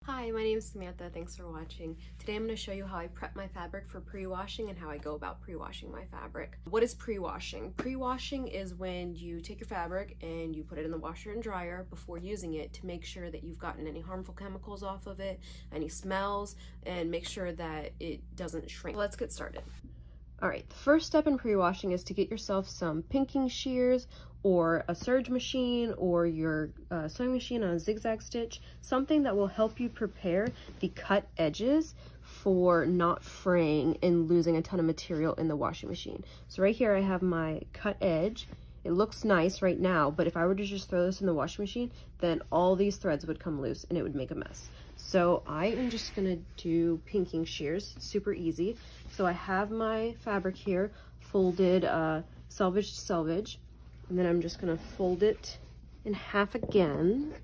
Hi, my name is Samantha. Thanks for watching. Today I'm going to show you how I prep my fabric for pre-washing and how I go about pre-washing my fabric. What is pre-washing? Pre-washing is when you take your fabric and you put it in the washer and dryer before using it to make sure that you've gotten any harmful chemicals off of it, any smells, and make sure that it doesn't shrink. Let's get started. Alright, the first step in pre-washing is to get yourself some pinking shears or a serge machine or your sewing machine on a zigzag stitch, something that will help you prepare the cut edges for not fraying and losing a ton of material in the washing machine. So right here I have my cut edge. It looks nice right now, but if I were to just throw this in the washing machine, then all these threads would come loose and it would make a mess. So I am just gonna do pinking shears. It's super easy. So I have my fabric here folded selvage to selvage, and then I'm just gonna fold it in half again.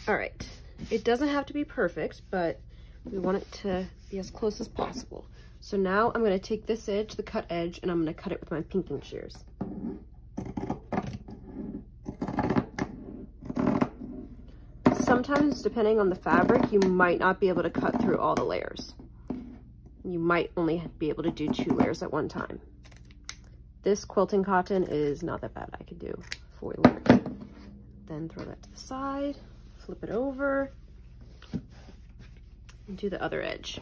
All right, it doesn't have to be perfect, but we want it to be as close as possible. So now I'm gonna take this edge, the cut edge, and I'm gonna cut it with my pinking shears. Sometimes, depending on the fabric, you might not be able to cut through all the layers. You might only be able to do 2 layers at one time. This quilting cotton is not that bad. I could do 4 layers. Then throw that to the side. Flip it over and do the other edge.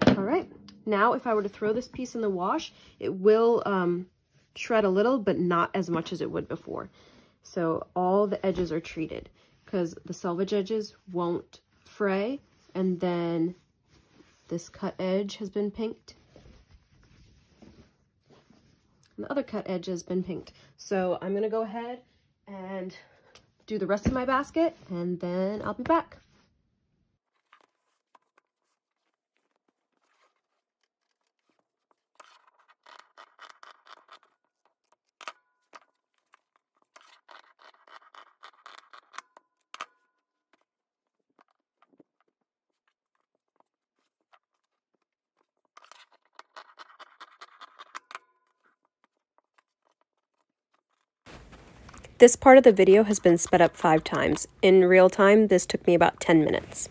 All right, now if I were to throw this piece in the wash, it will shred a little, but not as much as it would before. So all the edges are treated because the selvage edges won't fray, and then this cut edge has been pinked. And the other cut edge has been pinked. So I'm gonna go ahead and do the rest of my basket, and then I'll be back. This part of the video has been sped up 5 times. In real time, this took me about 10 minutes.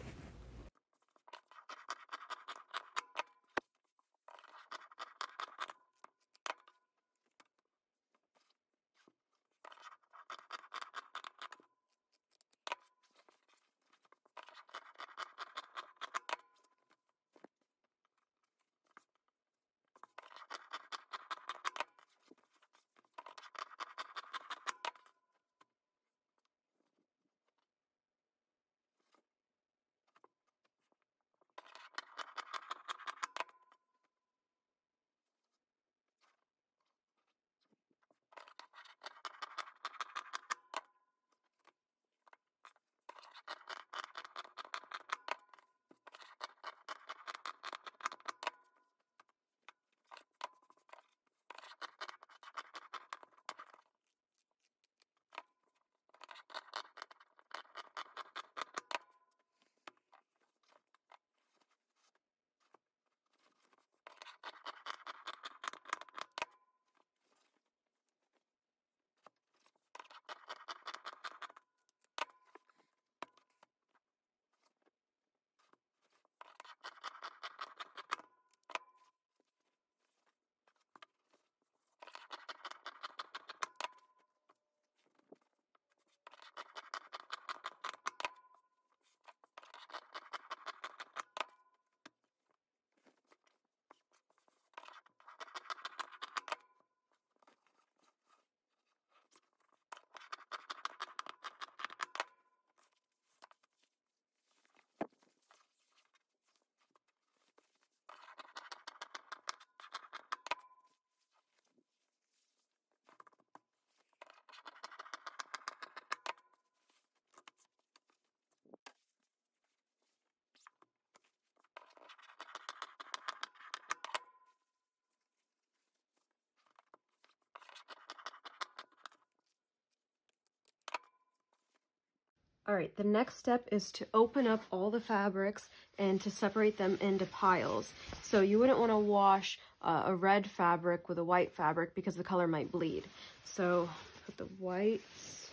All right, the next step is to open up all the fabrics and to separate them into piles. So you wouldn't want to wash a red fabric with a white fabric because the color might bleed. So put the whites,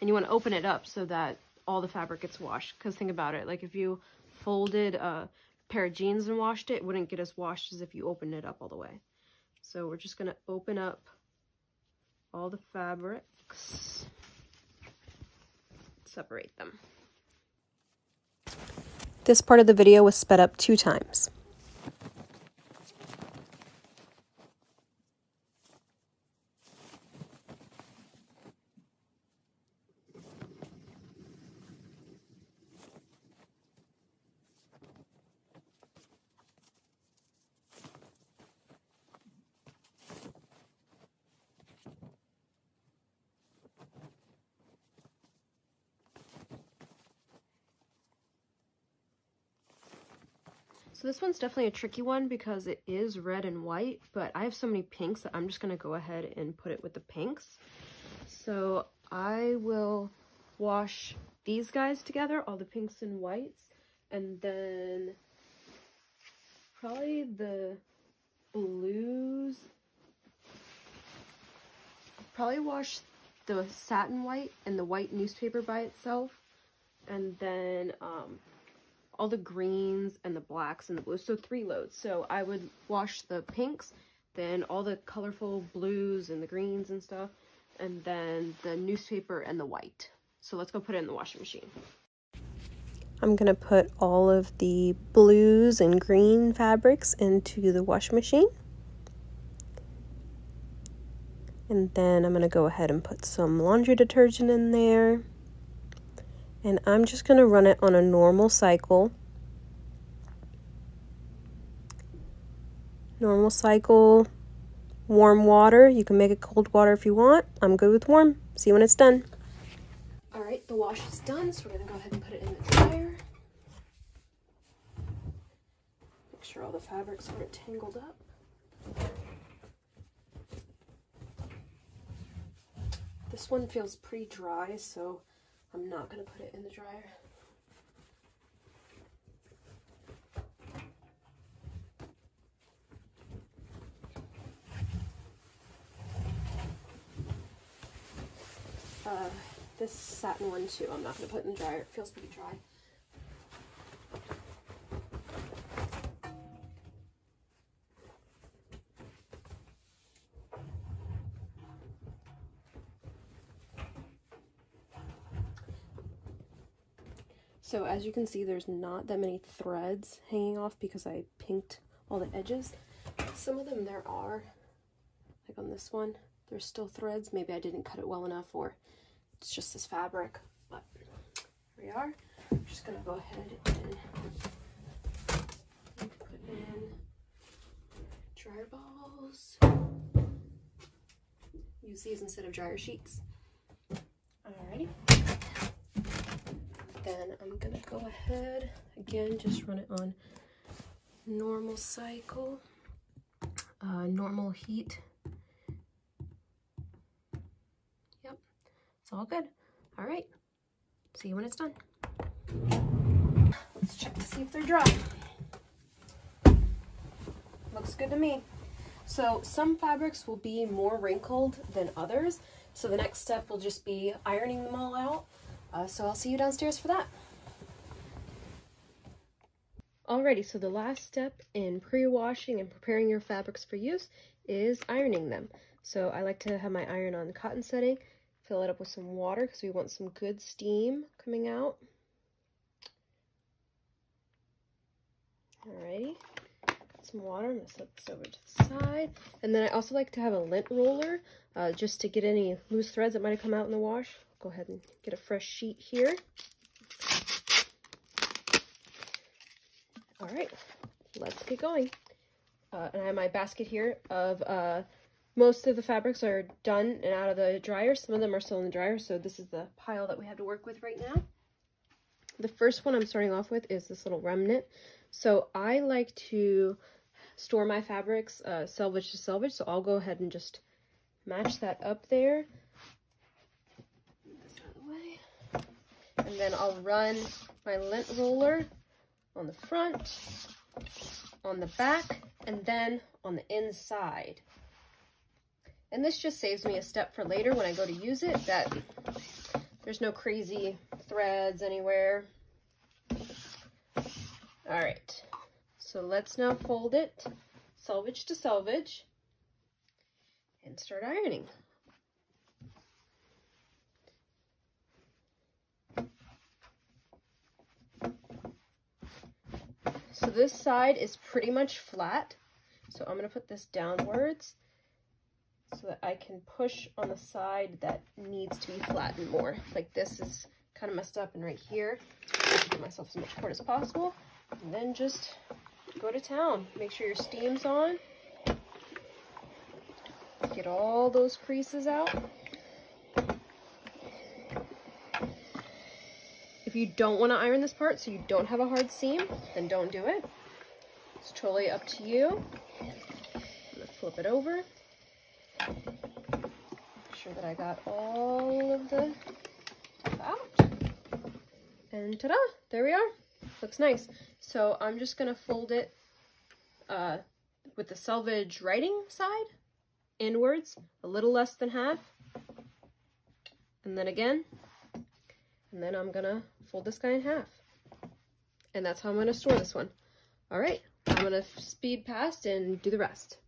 and you want to open it up so that all the fabric gets washed. Because think about it, like if you folded a pair of jeans and washed it, it wouldn't get as washed as if you opened it up all the way. So we're just going to open up all the fabrics, separate them. This part of the video was sped up 2 times. So this one's definitely a tricky one because it is red and white, but I have so many pinks that I'm just going to go ahead and put it with the pinks. So I will wash these guys together, all the pinks and whites, and then probably the blues. I'll probably wash the satin white and the white newspaper by itself, and then all the greens and the blacks and the blues, so 3 loads. So I would wash the pinks, then all the colorful blues and the greens and stuff, and then the newspaper and the white. So let's go put it in the washing machine. I'm gonna put all of the blues and green fabrics into the washing machine. And then I'm gonna go ahead and put some laundry detergent in there. And I'm just going to run it on a normal cycle. Normal cycle, warm water. You can make it cold water if you want. I'm good with warm. See you when it's done. All right, the wash is done, so we're going to go ahead and put it in the dryer. Make sure all the fabrics aren't tangled up. This one feels pretty dry, so I'm not going to put it in the dryer. This satin one too, I'm not going to put in the dryer. It feels pretty dry. So as you can see, there's not that many threads hanging off because I pinked all the edges. Some of them there are, like on this one, there's still threads. Maybe I didn't cut it well enough, or it's just this fabric, but here we are. I'm just gonna go ahead and put in dryer balls. Use these instead of dryer sheets. Alrighty. Then I'm gonna go ahead, again, just run it on normal cycle, normal heat. Yep, it's all good. All right, see you when it's done. Let's check to see if they're dry. Looks good to me. So some fabrics will be more wrinkled than others, so the next step will just be ironing them all out. So I'll see you downstairs for that. Alrighty, so the last step in pre-washing and preparing your fabrics for use is ironing them. So I like to have my iron on cotton setting, fill it up with some water because we want some good steam coming out. Alrighty, got some water. I'm going to set this over to the side. And then I also like to have a lint roller just to get any loose threads that might have come out in the wash. Go ahead and get a fresh sheet here. All right, let's get going. And I have my basket here of most of the fabrics are done and out of the dryer. Some of them are still in the dryer, so this is the pile that we have to work with right now. The first one I'm starting off with is this little remnant. So I like to store my fabrics selvage to selvage, so I'll go ahead and just match that up there. And then I'll run my lint roller on the front, on the back, and then on the inside. And this just saves me a step for later when I go to use it, that there's no crazy threads anywhere. All right, so let's now fold it selvage to selvage and start ironing. So this side is pretty much flat, so I'm going to put this downwards so that I can push on the side that needs to be flattened more. Like this is kind of messed up, and right here, give myself as much cord as possible, and then just go to town. Make sure your steam's on. Get all those creases out. If you don't want to iron this part so you don't have a hard seam, then don't do it. It's totally up to you. I'm going to flip it over. Make sure that I got all of the stuff out. And ta-da! There we are. Looks nice. So I'm just going to fold it with the selvage writing side inwards, a little less than half. And then again. And then I'm gonna fold this guy in half. And that's how I'm gonna store this one. All right, I'm gonna speed past and do the rest.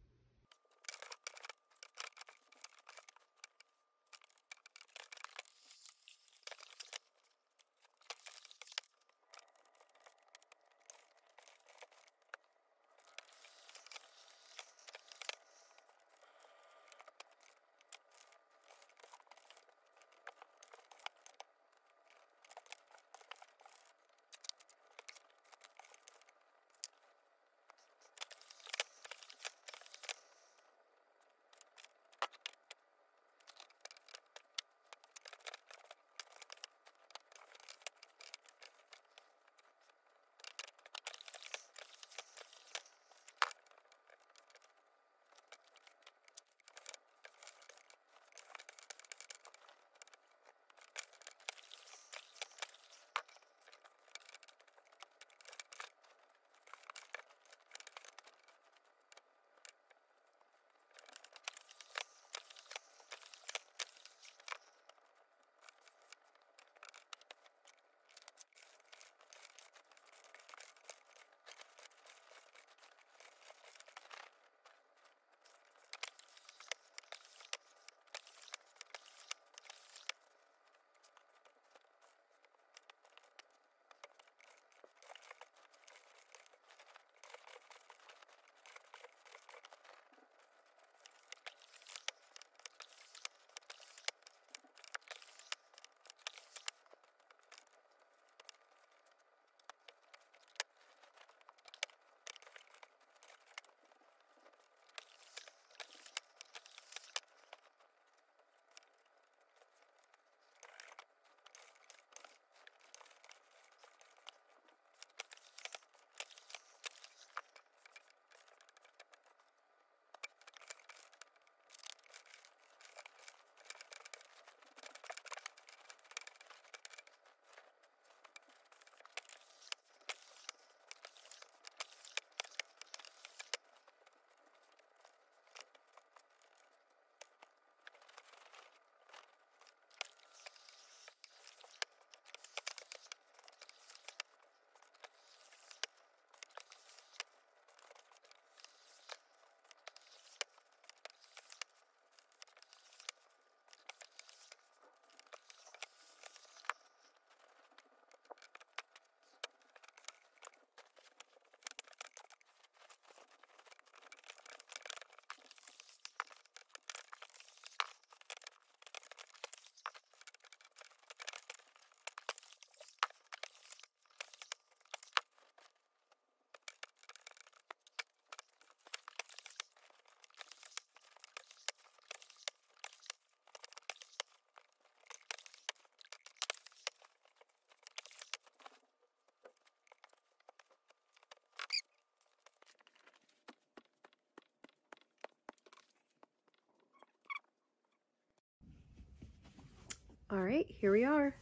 All right, here we are.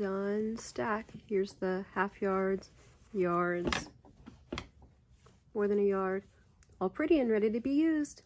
done stack. Here's the half yards, yards, more than a yard, all pretty and ready to be used.